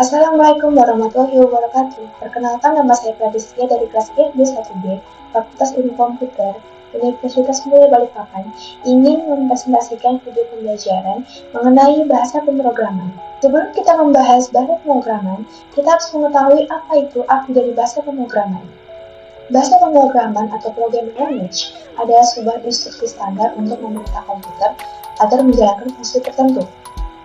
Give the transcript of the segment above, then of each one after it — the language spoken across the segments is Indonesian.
Assalamualaikum warahmatullahi wabarakatuh. Perkenalkan, nama saya Pradistia dari kelas IRB1B, Fakultas Ilmu Komputer, Universitas Mulia Balikpapan, ingin mempresentasikan video pembelajaran mengenai bahasa pemrograman. Sebelum kita membahas bahasa pemrograman, kita harus mengetahui apa itu arti dari bahasa pemrograman. Bahasa pemrograman atau programming language adalah sebuah instruksi standar untuk memerintah komputer agar menjalankan fungsi tertentu.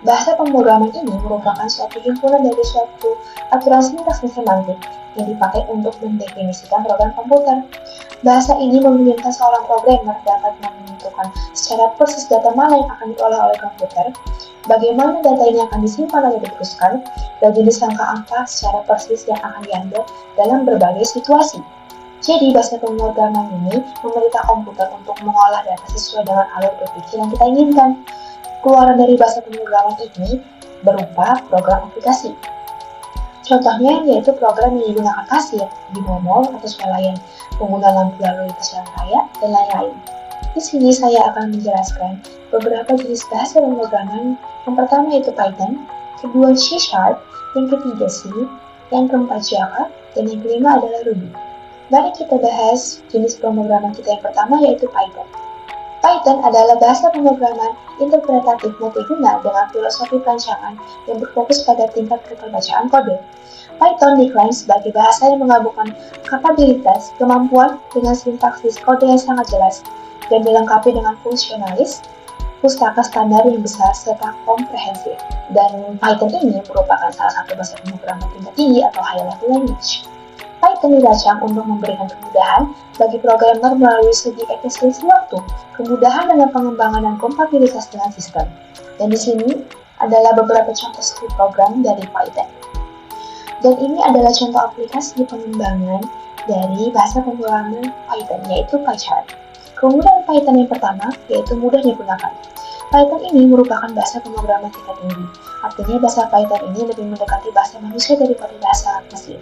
Bahasa pemrograman ini merupakan suatu himpunan dari suatu aturan sintaks dan semantik yang dipakai untuk mendefinisikan program komputer. Bahasa ini memungkinkan seorang programmer dapat menentukan secara persis data mana yang akan diolah oleh komputer, bagaimana data ini akan disimpan atau diteruskan, dan jenis angka angka secara persis yang akan diambil dalam berbagai situasi. Jadi, bahasa pemrograman ini memerintah komputer untuk mengolah data sesuai dengan alur berpikir yang kita inginkan. Keluaran dari bahasa pemrograman ini berupa program aplikasi. Contohnya yaitu program yang digunakan kasir, binomo atau swalayan, pengguna lampu lalu lintas jalan raya, dan lain-lain. Di sini saya akan menjelaskan beberapa jenis bahasa pemrograman. Yang pertama yaitu Python, kedua C#, yang ketiga C, yang keempat Java, dan yang kelima adalah Ruby. Mari kita bahas jenis pemrograman kita yang pertama yaitu Python. Python adalah bahasa pemrograman interpretatif multiguna dengan filosofi perancangan yang berfokus pada tingkat keterbacaan kode. Python diklaim sebagai bahasa yang menggabungkan kapabilitas, kemampuan dengan sintaksis kode yang sangat jelas dan dilengkapi dengan fungsionalis, pustaka standar yang besar serta komprehensif. Dan Python ini merupakan salah satu bahasa pemrograman tingkat tinggi atau high level language. Python dirancang untuk memberikan kemudahan bagi programmer melalui segi efisiensi waktu, kemudahan dalam pengembangan dan kompatibilitas dengan sistem. Dan di sini adalah beberapa contoh script program dari Python. Dan ini adalah contoh aplikasi pengembangan dari bahasa pemrograman Python, yaitu PyCharm. Kemudian Python yang pertama yaitu mudah digunakan. Python ini merupakan bahasa pemrograman tingkat tinggi. Artinya bahasa Python ini lebih mendekati bahasa manusia daripada bahasa mesin.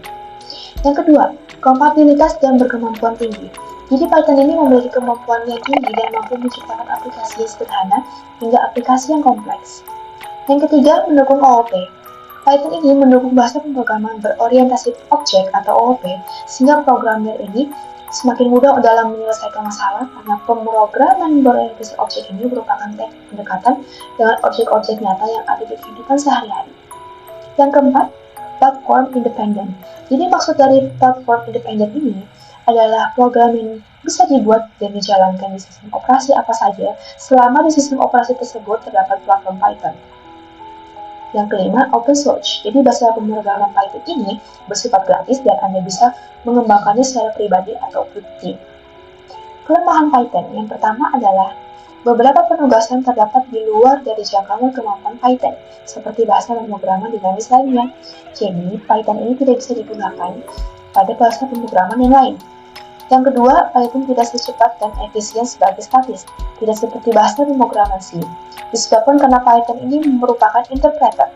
Yang kedua, kompatibilitas dan berkemampuan tinggi. Jadi Python ini memiliki kemampuan yang tinggi dan mampu menciptakan aplikasi yang sederhana hingga aplikasi yang kompleks. Yang ketiga, mendukung OOP. Python ini mendukung bahasa pemrograman berorientasi objek atau OOP, sehingga programmer ini semakin mudah dalam menyelesaikan masalah karena pemrograman berorientasi objek ini merupakan teknik pendekatan dengan objek-objek nyata yang ada di kehidupan sehari-hari. Yang keempat, platform independent. Jadi maksud dari platform independent ini adalah program yang bisa dibuat dan dijalankan di sistem operasi apa saja selama di sistem operasi tersebut terdapat platform Python. Yang kelima, open source. Jadi bahasa pemrograman Python ini bersifat gratis dan Anda bisa mengembangkannya secara pribadi atau tim. Kelemahan Python yang pertama adalah beberapa penugasan terdapat di luar dari jangkauan kemampuan Python, seperti bahasa pemrograman dinamis lainnya. Jadi, Python ini tidak bisa digunakan pada bahasa pemrograman yang lain. Yang kedua, Python tidak secepat dan efisien sebagai statis, tidak seperti bahasa pemrograman C, disebabkan karena Python ini merupakan interpreter.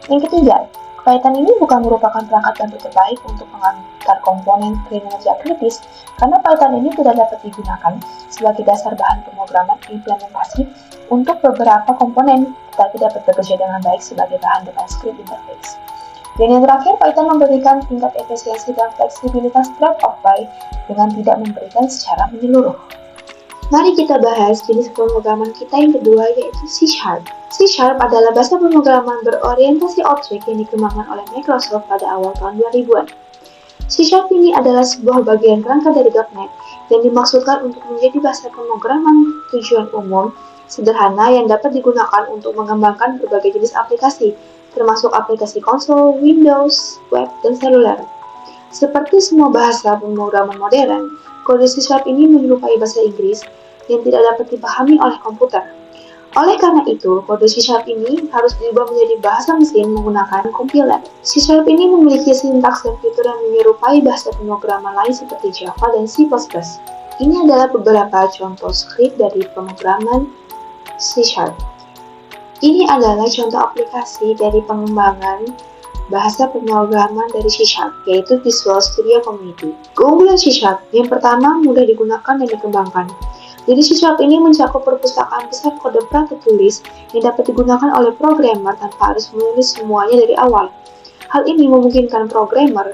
Yang ketiga, Python ini bukan merupakan perangkat bantu terbaik untuk mengantar komponen ke kinerja kritis, karena Python ini tidak dapat digunakan sebagai dasar bahan pemrograman implementasi untuk beberapa komponen, tetapi dapat bekerja dengan baik sebagai bahan depan script interface. Dan yang terakhir, Python memberikan tingkat efisiensi dan fleksibilitas trade-off by dengan tidak memberikan secara menyeluruh. Mari kita bahas jenis pemrograman kita yang kedua yaitu C#. C# adalah bahasa pemrograman berorientasi objek yang dikembangkan oleh Microsoft pada awal tahun 2000-an. C# ini adalah sebuah bagian kerangka dari .NET yang dimaksudkan untuk menjadi bahasa pemrograman tujuan umum sederhana yang dapat digunakan untuk mengembangkan berbagai jenis aplikasi, termasuk aplikasi konsol, Windows, web, dan seluler. Seperti semua bahasa pemrograman modern, kode C# ini menyerupai bahasa Inggris yang tidak dapat dipahami oleh komputer. Oleh karena itu, kode C# ini harus diubah menjadi bahasa mesin menggunakan compiler. C# ini memiliki sintaks dan fitur yang menyerupai bahasa pemrograman lain seperti Java dan C++. Ini adalah beberapa contoh script dari pemrograman C#. Ini adalah contoh aplikasi dari pengembangan bahasa pemrograman dari C#, yaitu Visual Studio Community. Keunggulan C# yang pertama, mudah digunakan dan dikembangkan. Jadi C# ini mencakup perpustakaan besar kode pratertulis yang dapat digunakan oleh programmer tanpa harus menulis semuanya dari awal. Hal ini memungkinkan programmer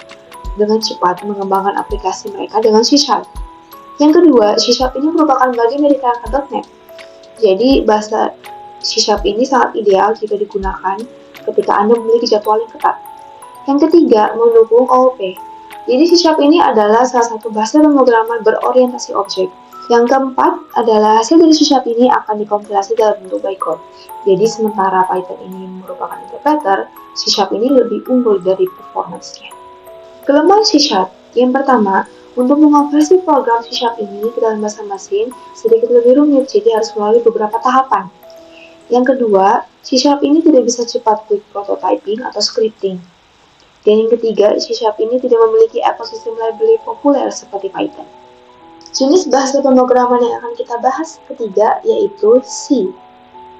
dengan cepat mengembangkan aplikasi mereka dengan C#. Yang kedua, C# ini merupakan bagian dari kerangka .NET. Jadi, bahasa C# ini sangat ideal jika digunakan ketika Anda memiliki jadwal yang ketat. Yang ketiga, mendukung OOP. Jadi C# ini adalah salah satu bahasa pemrograman berorientasi objek. Yang keempat adalah hasil dari C# ini akan dikompilasi dalam bentuk bytecode. Jadi sementara Python ini merupakan interpreter, C# ini lebih unggul dari performance-nya. Kelemahan C#, yang pertama, untuk mengoperasi program C# ini ke dalam bahasa mesin sedikit lebih rumit, jadi harus melalui beberapa tahapan. Yang kedua, C# ini tidak bisa cepat quick prototyping atau scripting. Dan yang ketiga, C# ini tidak memiliki ekosistem library populer seperti Python. Jenis bahasa pemrograman yang akan kita bahas ketiga yaitu C.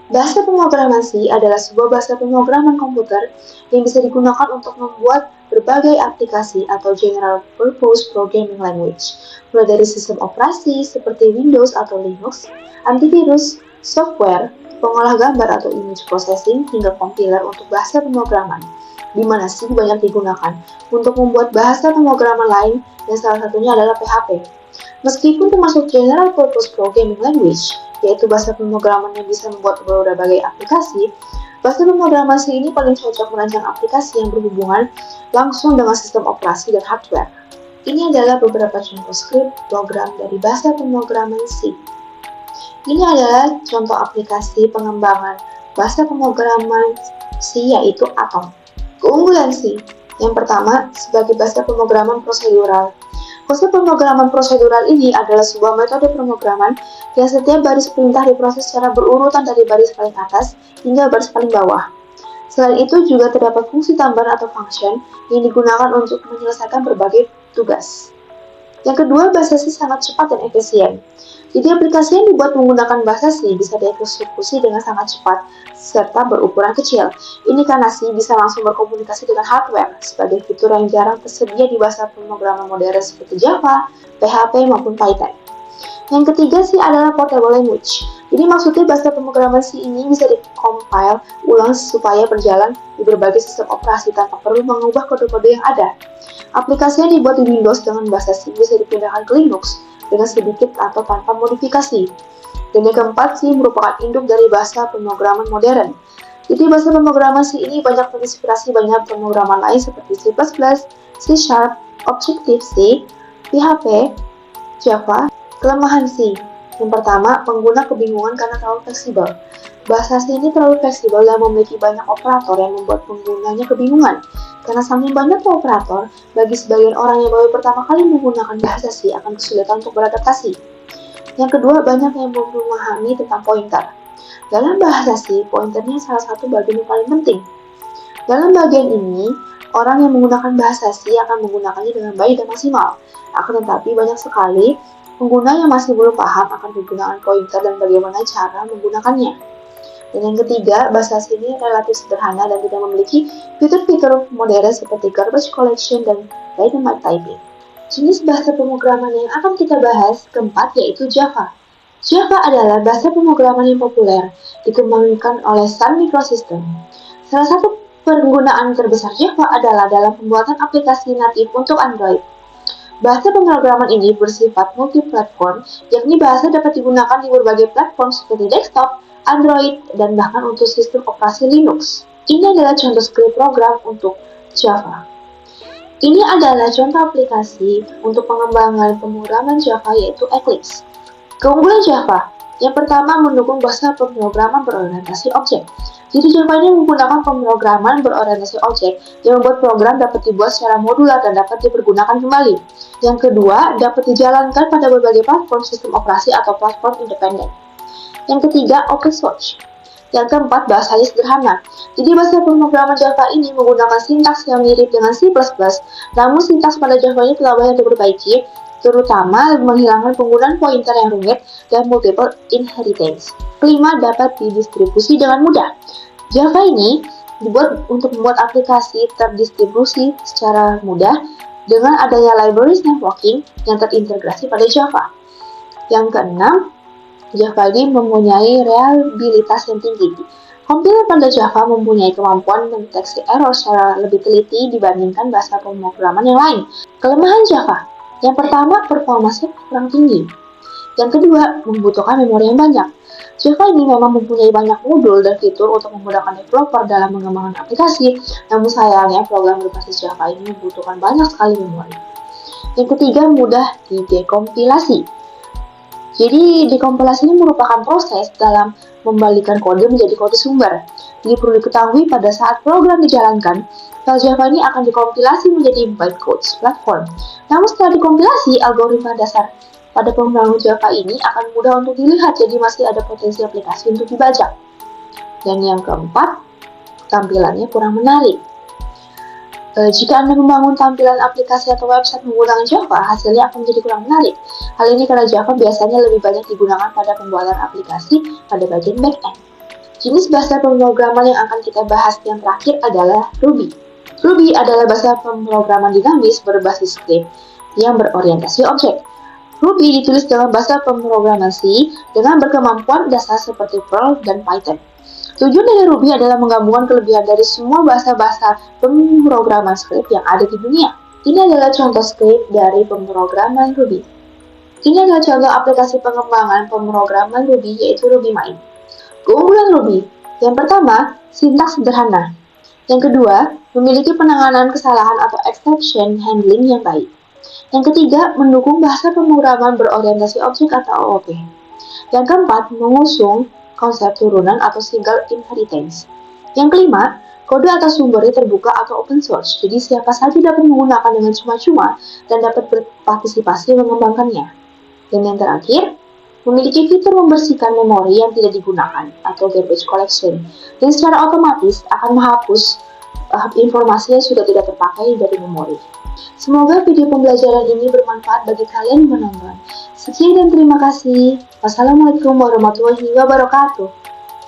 Bahasa pemrograman C adalah sebuah bahasa pemrograman komputer yang bisa digunakan untuk membuat berbagai aplikasi atau general purpose programming language, mulai dari sistem operasi seperti Windows atau Linux, antivirus, software, pengolah gambar atau image processing, hingga compiler untuk bahasa pemrograman, di mana C banyak digunakan untuk membuat bahasa pemrograman lain dan salah satunya adalah PHP. Meskipun termasuk general purpose programming language, yaitu bahasa pemrograman yang bisa membuat berbagai aplikasi, bahasa pemrograman C ini paling cocok merancang aplikasi yang berhubungan langsung dengan sistem operasi dan hardware. Ini adalah beberapa contoh script program dari bahasa pemrograman C. Ini adalah contoh aplikasi pengembangan bahasa pemrograman C yaitu Atom. Keunggulan C, yang pertama, sebagai bahasa pemrograman prosedural. Bahasa pemrograman prosedural ini adalah sebuah metode pemrograman yang setiap baris perintah diproses secara berurutan dari baris paling atas hingga baris paling bawah. Selain itu juga terdapat fungsi tambahan atau function yang digunakan untuk menyelesaikan berbagai tugas. Yang kedua, bahasa C sangat cepat dan efisien. Jadi aplikasi yang dibuat menggunakan bahasa C bisa dieksekusi dengan sangat cepat serta berukuran kecil. Ini karena C bisa langsung berkomunikasi dengan hardware sebagai fitur yang jarang tersedia di bahasa pemrograman modern seperti Java, PHP maupun Python. Yang ketiga C adalah portable language. Jadi maksudnya bahasa pemrograman C ini bisa dikompil ulang supaya berjalan di berbagai sistem operasi tanpa perlu mengubah kode-kode yang ada. Aplikasi yang dibuat di Windows dengan bahasa C bisa dipindahkan ke Linux dengan sedikit atau tanpa modifikasi. Dan yang keempat, C merupakan induk dari bahasa pemrograman modern. Jadi bahasa pemrograman C ini banyak menginspirasi banyak pemrograman lain seperti C++, C#, Objective-C, PHP, Java. Kelemahan C. Yang pertama, pengguna kebingungan karena terlalu fleksibel. Bahasa C ini terlalu fleksibel dan memiliki banyak operator yang membuat penggunanya kebingungan. Karena saking banyaknya operator, bagi sebagian orang yang baru pertama kali menggunakan bahasa C akan kesulitan untuk beradaptasi. Yang kedua, banyak yang belum memahami tentang pointer. Dalam bahasa C, pointernya salah satu bagian yang paling penting. Dalam bagian ini, orang yang menggunakan bahasa C akan menggunakannya dengan baik dan maksimal. Akan tetapi banyak sekali pengguna yang masih belum paham akan penggunaan pointer dan bagaimana cara menggunakannya. Dan yang ketiga, bahasa C ini relatif sederhana dan tidak memiliki fitur-fitur modern seperti garbage collection dan dynamic typing. Jenis bahasa pemrograman yang akan kita bahas keempat yaitu Java. Java adalah bahasa pemrograman yang populer, dikembangkan oleh Sun Microsystems. Salah satu penggunaan terbesar Java adalah dalam pembuatan aplikasi natif untuk Android. Bahasa pemrograman ini bersifat multi-platform, yakni bahasa dapat digunakan di berbagai platform seperti desktop, Android, dan bahkan untuk sistem operasi Linux. Ini adalah contoh script program untuk Java. Ini adalah contoh aplikasi untuk pengembangan pemrograman Java yaitu Eclipse. Keunggulan Java. Yang pertama, mendukung bahasa pemrograman berorientasi objek. Jadi Java ini menggunakan pemrograman berorientasi objek yang membuat program dapat dibuat secara modular dan dapat dipergunakan kembali. Yang kedua, dapat dijalankan pada berbagai platform sistem operasi atau platform independen. Yang ketiga, open source. Yang keempat, bahasanya sederhana. Jadi bahasa pemrograman Java ini menggunakan sintaks yang mirip dengan C++, namun sintaks pada Java ini telah banyak diperbaiki, terutama menghilangkan penggunaan pointer yang rumit dan multiple inheritance. Kelima, dapat didistribusi dengan mudah. Java ini dibuat untuk membuat aplikasi terdistribusi secara mudah dengan adanya libraries networking yang terintegrasi pada Java. Yang keenam, Java ini mempunyai reliabilitas yang tinggi. Kompiler pada Java mempunyai kemampuan mendeteksi error secara lebih teliti dibandingkan bahasa pemrograman yang lain. Kelemahan Java. Yang pertama, performanya kurang tinggi. Yang kedua, membutuhkan memori yang banyak. Java ini memang mempunyai banyak modul dan fitur untuk memudahkan developer dalam mengembangkan aplikasi, namun sayangnya program berbasis Java ini membutuhkan banyak sekali memori. Yang ketiga, mudah didekompilasi. Jadi, dekompilasi ini merupakan proses dalam membalikan kode menjadi kode sumber. Jadi perlu diketahui pada saat program dijalankan, file Java ini akan dikompilasi menjadi bytecode platform. Namun setelah dikompilasi, algoritma dasar pada pembangun Java ini akan mudah untuk dilihat, jadi masih ada potensi aplikasi untuk dibajak. Dan yang keempat, tampilannya kurang menarik. Jika Anda membangun tampilan aplikasi atau website menggunakan Java, hasilnya akan menjadi kurang menarik. Hal ini karena Java biasanya lebih banyak digunakan pada pembuatan aplikasi pada bagian back-end. Jenis bahasa pemrograman yang akan kita bahas yang terakhir adalah Ruby. Ruby adalah bahasa pemrograman dinamis berbasis script yang berorientasi objek. Ruby ditulis dalam bahasa pemrograman C dengan berkemampuan dasar seperti Perl dan Python. Tujuan dari Ruby adalah menggabungkan kelebihan dari semua bahasa-bahasa pemrograman script yang ada di dunia. Ini adalah contoh script dari pemrograman Ruby. Ini adalah contoh aplikasi pengembangan pemrograman Ruby, yaitu RubyMine. Keunggulan Ruby. Yang pertama, sintaks sederhana. Yang kedua, memiliki penanganan kesalahan atau exception handling yang baik. Yang ketiga, mendukung bahasa pemrograman berorientasi objek atau OOP. Yang keempat, mengusung konsep turunan atau single inheritance. Yang kelima, kode atau sumbernya terbuka atau open source, jadi siapa saja dapat menggunakan dengan cuma-cuma dan dapat berpartisipasi mengembangkannya. Dan yang terakhir, memiliki fitur membersihkan memori yang tidak digunakan atau garbage collection, dan secara otomatis akan menghapus informasi yang sudah tidak terpakai dari memori. Semoga video pembelajaran ini bermanfaat bagi kalian yang menonton. Sekian dan terima kasih. Wassalamualaikum warahmatullahi wabarakatuh.